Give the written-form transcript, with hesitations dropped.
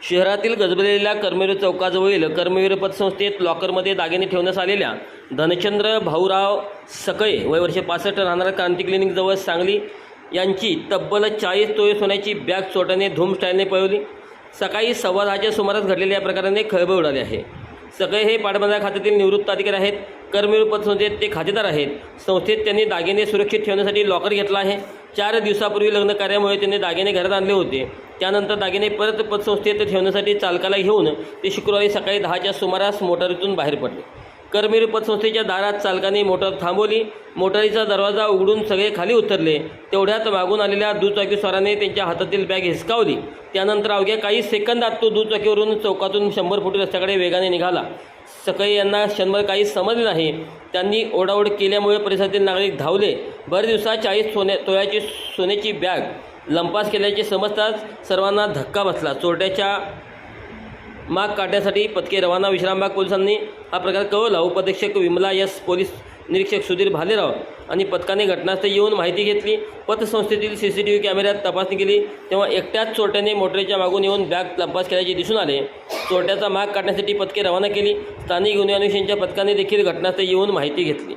शहरातील गजबजलेल्या कर्मवीर चौकाजवळील कर्मवीर पतसंस्थेत लॉकरमध्ये दागिने ठेवण्यास आलेल्या धनचंद्र भाऊराव सकळे वय वर्ष 65 राहणारा क्रांती क्लिनिकजवळ सांगली यांची तब्बल 40 तोळे सोन्याची बॅग चोरट्याने धूम स्टाईलने पळवली। सकाळी 10:15च्या सुमारास घडलेल्या या प्रकाराने खळबळ उडाली आहे। सकळे हे पाटबंधारे खात्यातील निवृत्त अधिकारी आहेत। कर्मवीर पतसंस्थेत ते खातेदार आहेत। संस्थेत त्यांनी दागिने सुरक्षित ठेवण्यासाठी लॉकर घेतला आहे। 4 दिवसापूर्वी लग्न कार्यामुळे त्यांनी दागिने घरात आणले होते। त्यानंतर दागिने परत पतसंस्थेत ठेवण्यासाठी चालकाला घेऊन ते शुक्रवारी सकाळी 10च्या सुमारास मोटारीतून बाहेर पडले। कर्मवीर पतसंस्थेच्या दारात चालकाने मोटार थांबवली। मोटारीचा दरवाजा उघडून सगळे खाली उतरले। तेवढ्यात मागून आलेल्या दुचाकीस्वाराने त्यांच्या हातातील बॅग हिसकावली। त्यानंतर अवघ्या काही सेकंदात तो दुचाकीवरून चौकातून 100 फुटी रस्त्याकडे वेगाने निघाला। सकळे यांना क्षणभर काही समजले नाही। त्यांनी ओढाओढ केल्यामुळे परिसरातील नागरिक धावले। बरेच दिवसात 40 तोळ्याची सोन्याची बॅग लंपास केल्याचे समजताच सर्वांना धक्का बसला। चोरट्याच्या माग काढण्यासाठी पथके रवाना। विश्रामबाग पोलिसांनी हा प्रकार कळवला। उपअधीक्षक विमला एस, पोलीस निरीक्षक सुधीर भालेराव आणि पथकाने घटनास्थळी येऊन माहिती घेतली। पतसंस्थेतील CCTV कॅमेऱ्यात तपासणी केली तेव्हा एकट्याच चोरट्याने मोटरीच्या मागून येऊन बॅग लंपास केल्याचे दिसून आले। चोरट्याचा माग काढण्यासाठी पथके रवाना केली। स्थानिक गुन्हे अन्वेषणाच्या पथकाने देखील घटनास्थळी येऊन माहिती घेतली।